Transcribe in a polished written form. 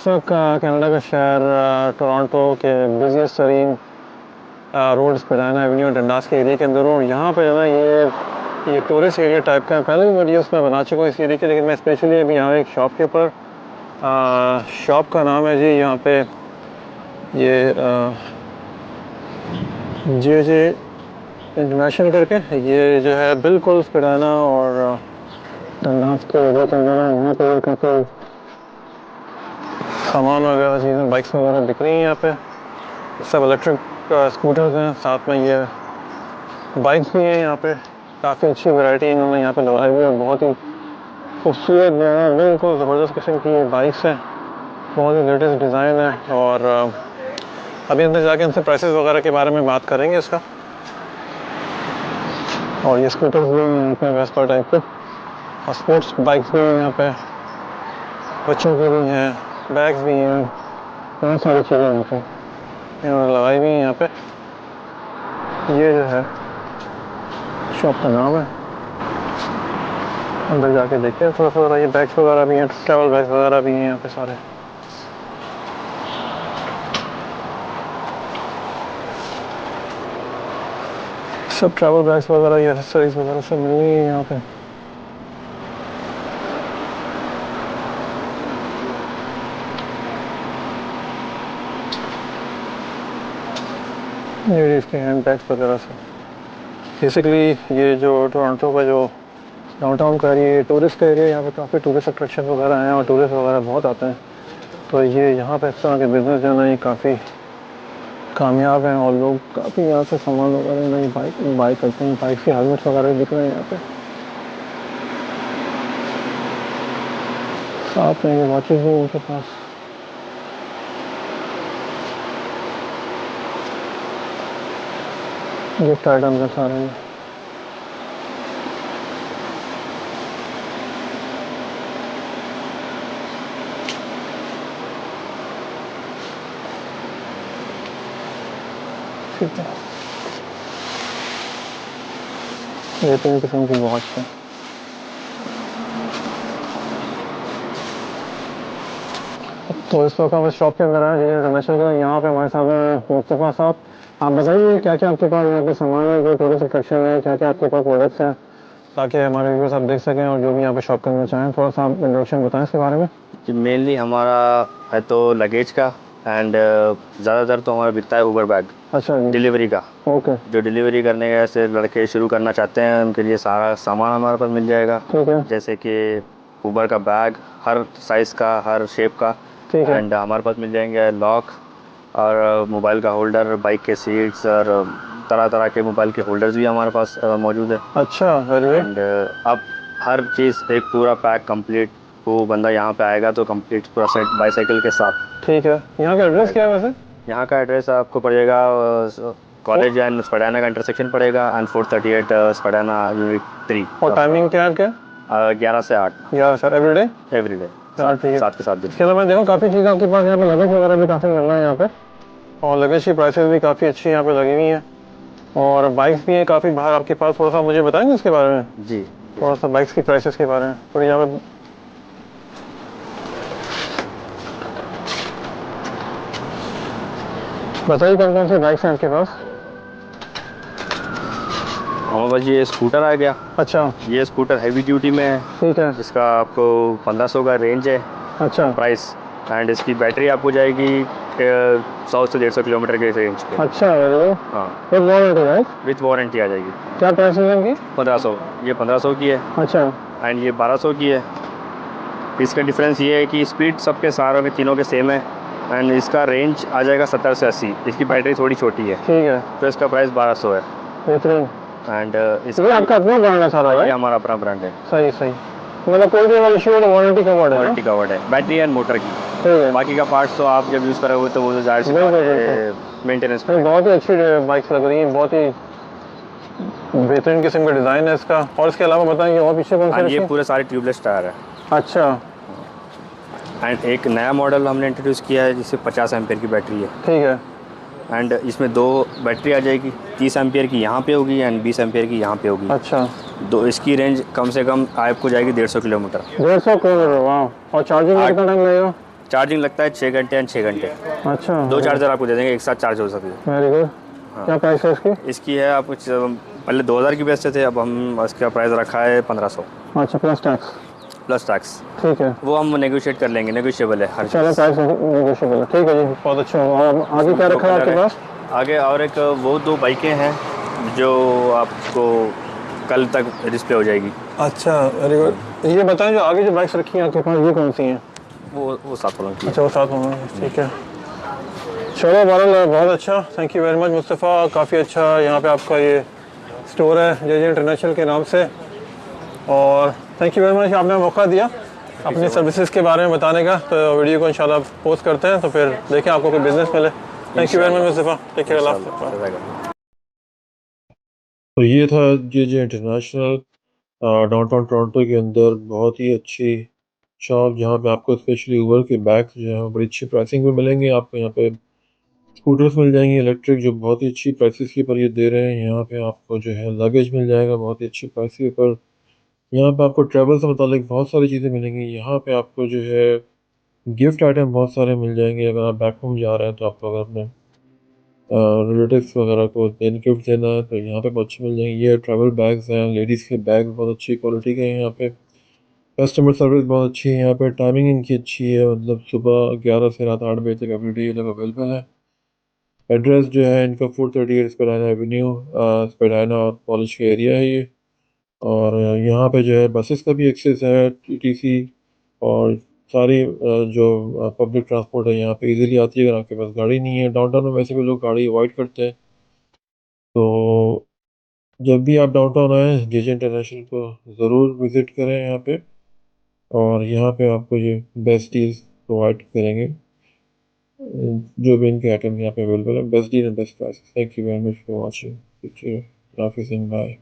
इस वक्त कनाडा का शहर टोरंटो के बिजिएस्ट तरीन रोड स्पेडाना एवेन्यू डंडास के एरिया के अंदर हूँ। यहाँ पे जो है ये टूरिस्ट एरिया टाइप का है। पहले भी वीडियोस में बना चुका हूँ इस एरिया के, लेकिन मैं स्पेशली अभी यहाँ एक शॉप के ऊपर शॉप का नाम है जी यहाँ पे ये जे इंटरनेशनल करके, ये जो है बिल्कुल स्पेडाना और डंडास के एरिया के अंदर है। यहाँ पे काफ़ी सामान वगैरह चीज़ें बाइक्स वगैरह बिक रही हैं। यहाँ पे सब इलेक्ट्रिक स्कूटर्स हैं, साथ में ये बाइक्स भी हैं। यहाँ पे काफ़ी अच्छी वैरायटी इन्होंने यहाँ पे लगाई हुई है। बहुत ही खूबसूरत जो है, बिल्कुल ज़बरदस्त किस्म की ये बाइक्स हैं, बहुत ही लेटेस्ट डिज़ाइन है। और अभी अंदर जाके इनसे प्राइसेस वगैरह के बारे में बात करेंगे इसका। और ये स्कूटर्स भी हैं यहाँ पे वेस्पा टाइप के, और स्पोर्ट्स बाइक्स भी हैं यहाँ पे, बच्चों के भी हैं, बैग्स भी हैं, बहुत सारी चीज़ें यहाँ पे इन्होंने लगाई हुई हैं। यहाँ पे ये जो है शॉप का नाम है। अंदर जाके देखते हैं थोड़ा थोड़ा। ये बैग्स वगैरह भी हैं, ट्रैवल बैग्स वगैरह भी हैं यहाँ पे सारे। सब ट्रैवल बैग्स वगैरह, ये एक्सेसरीज वगैरह सब मिल रही है यहाँ पे। ये इसके हैंड बैग्स वगैरह से बेसिकली ये जो टोरंटो का जो डाउनटाउन का एरिया, टूरिस्ट का एरिया, यहाँ पे काफ़ी टूरिस्ट अट्रैक्शन वगैरह हैं और टूरिस्ट वगैरह बहुत आते हैं। तो ये यहाँ पे इस तरह के बिजनेस जो है ना, ये काफ़ी कामयाब हैं और लोग काफ़ी यहाँ से सामान वगैरह नई बाइक करते हैं। बाइक के हेलमेट्स वगैरह बिक रहे हैं यहाँ पे। साथ में ये वॉचेस भी उनके पास। गिफ्ट आइटम्स हैं सारे। ठीक है, ये 3 किस्म की वॉच है। तो इस वक्त हम इस शॉप के अंदर आए हैं रमेशर का। यहाँ पे हमारे साथ हैं मुस्तफ़ा साहब। आप बताइए क्या क्या आपके पास यहाँ पे सामान है, जो टूरिस्ट अट्रैक्शन है, क्या क्या आपके पास प्रोडक्ट्स हैं, ताकि हमारे व्यूअर्स आप देख सकें और जो भी यहाँ पे शॉप करना चाहें। थोड़ा सा आप इंट्रोडक्शन बताएं इसके बारे में। जी, मेनली हमारा है तो लगेज का एंड ज़्यादातर तो हमारा बिकता है ऊबर बैग। अच्छा जी, डिलीवरी का। ओके, जो डिलीवरी करने के ऐसे लड़के शुरू करना चाहते हैं उनके लिए सारा सामान हमारे पास मिल जाएगा। ठीक है, जैसे कि ऊबर का बैग, हर साइज़ का, हर शेप का। ठीक है, एंड हमारे पास मिल जाएंगे लॉक और मोबाइल का होल्डर, बाइक के सीट्स और तरह तरह के मोबाइल के होल्डर्स भी हमारे पास मौजूद है। अच्छा, वेरी गुड। एंड अब हर चीज़ एक पूरा पैक कंप्लीट, वो बंदा यहाँ पे आएगा तो कंप्लीट पूरा सेट बाईसाइकिल के साथ। ठीक है, यहाँ का एड्रेस क्या है वैसे? यहाँ का एड्रेस आपको पड़ेगा कॉलेज एंड स्पडाना का इंटरसेक्शन पड़ेगा एंड 438 स्पडाना यूनिट 3। और टाइमिंग क्या है? 11 से 8 या सर एवरीडे? एवरीडे, ठीक है। 7 के 7 दिन। चलो, मैं देखो काफ़ी चीज़ आपके पास यहाँ पे लगेज वगैरह भी काफ़ी मिल रहा है यहाँ पे, और लगेज की प्राइसेस भी काफ़ी अच्छी यहाँ पे लगी हुई हैं, और बाइक्स भी हैं काफ़ी बाहर आपके पास। थोड़ा सा मुझे बताएंगे इसके बारे में? जी, थोड़ा सा बाइक्स की प्राइसेस के बारे में थोड़ी यहाँ पे बताइए, कौन कौन सी बाइक्स हैं आपके पास? हमारे पास ये स्कूटर आ गया। अच्छा, ये स्कूटर हैवी ड्यूटी में है, ठीक है, जिसका आपको 1500 का रेंज है अच्छा, प्राइस। एंड इसकी बैटरी आपको जाएगी 100 से 150 किलोमीटर के रेंज पे। अच्छा, वेरी गुड। हाँ, with warranty right? With warranty आ जाएगी। क्या प्राइस है इनकी? 1500, ये 1500 की है अच्छा, एंड ये 1200 की है। इसका डिफरेंस ये है कि स्पीड सबके सारों के तीनों के सेम है एंड इसका रेंज आ जाएगा 70 से 80। इसकी बैटरी थोड़ी छोटी है, ठीक है, तो इसका प्राइस 1200 है। बेहतरीन। एंड ये आपका अपना ब्रांड है सारा ये राइट? हमारा अपना ब्रांड है। सही सही, मतलब कोई भी इशू हो तो वारंटी कवर्ड है? वारंटी कवर्ड है, बैटरी एंड मोटर की। ठीक है, बाकी का पार्ट्स तो आप जब यूज़ करोगे तो वो तो जाहिर सी मेंटेनेंस। बहुत ही अच्छी बाइक्स लग रही है, बहुत ही बेहतरीन किस्म का डिज़ाइन है इसका। और इसके अलावा बताएंगे और पीछे कौन सा? ये पूरे सारे ट्यूबलेस टायर है। अच्छा, एंड एक नया मॉडल हमने इंट्रोड्यूस किया है जिससे 50 एम्पेयर की बैटरी है। ठीक है, एंड इसमें 2 बैटरी आ जाएगी, 30 एम्पेयर की यहाँ पे होगी एंड 20 एम्पेयर की यहाँ पे होगी। अच्छा, तो इसकी रेंज कम से कम आपको जाएगी 150 किलोमीटर। 150 किलोमीटर, वाह। और चार्जिंग में कितना टाइम लगेगा? चार्जिंग लगता है 6 घंटे एंड 6 घंटे। अच्छा, 2 चार्जर आपको दे देंगे, एक साथ चार्ज हो सकती है। Very good. हाँ। क्या प्राइस है इसकी? इसकी है आप कुछ पहले 2000 की बेचते थे, अब हम इसका प्राइस रखा है 1500 अच्छा, प्लस टैक्स। Plus tax. ठीक है, वो हम नेगोशिएट कर लेंगे, नेगोशिएबल है हर चलो चीज़। प्राइस नेगोशिएबल है। ठीक है जी, बहुत अच्छा हुआ। और आगे क्या दो रखा है कलर आपके है पास? आगे, और एक वो 2 बाइकें हैं जो आपको कल तक डिस्प्ले हो जाएगी। अच्छा, वेरी हाँ, गुड। ये बताएं, जो आगे जो बाइक्स रखी हैं आपके पास, ये कौन सी हैं? वो 7 वालों की है। अच्छा, वो साथ में हैं, ठीक है। चलो बहरहाल बहुत अच्छा, thank you very much Mustafa. काफ़ी अच्छा यहाँ पे आपका ये स्टोर है जे जे इंटरनेशनल के नाम से। और थैंक यू वेरी मच, आपने मौका दिया अपनी सर्विसेज के बारे में बताने का। तो वीडियो को इंशाल्लाह पोस्ट करते हैं, तो फिर देखें आपको कोई बिजनेस मिले। Thank you very much Mustafa, take care, Allah इंशाल्लाह हाफ़िज़। इंशाल्लाह। तो ये था J J international downtown Toronto के अंदर बहुत ही अच्छी शॉप, जहाँ पे आपको स्पेशली ऊबर के बैग्स जो है बड़ी अच्छी प्राइसिंग में मिलेंगे। आपको यहाँ पे स्कूटर्स मिल जाएंगे इलेक्ट्रिक, जो बहुत ही अच्छी प्राइसेस के ऊपर ये दे रहे हैं। यहाँ पे आपको जो है लगेज मिल जाएगा बहुत ही अच्छी प्राइस के ऊपर। यहाँ पे आपको ट्रैवल से मुतालिक बहुत सारी चीज़ें मिलेंगी। यहाँ पे आपको जो है गिफ्ट आइटम बहुत सारे मिल जाएंगे। अगर आप बैक होम जा रहे हैं तो आपको अगर अपने रिलेटिव्स वगैरह को गिफ्ट देना है तो यहाँ पे बहुत अच्छे मिल जाएंगे। ये ट्रैवल बैग्स हैं, लेडीज़ के बैग बहुत अच्छी क्वालिटी के हैं यहाँ पे। कस्टमर सर्विस बहुत अच्छी है यहाँ पे, टाइमिंग इनकी अच्छी है, मतलब सुबह 11 से रात 8 बजे तक एवरीडे ये लोग अवेलेबल है। एड्रेस जो है इनका 438 स्पेडाना एवेन्यू, स्पेडाना और पॉलिश का एरिया है ये। और यहाँ पे जो है बसेस का भी एक्सेस है, टीटीसी और सारी जो पब्लिक ट्रांसपोर्ट है यहाँ पे इजीली आती है। अगर आपके पास गाड़ी नहीं है, डाउनटाउन में वैसे भी लोग गाड़ी अवॉइड करते हैं, तो जब भी आप डाउनटाउन आए जे जे इंटरनेशनल को ज़रूर विज़िट करें यहाँ पे। और यहाँ पे आपको ये बेस्ट डील्स प्रोवाइड करेंगे। जो भी इनके आइटम यहाँ पे अवेलेबल है, best deal and best price. Thank you very much for watching. हाफिज़ एंड बाय।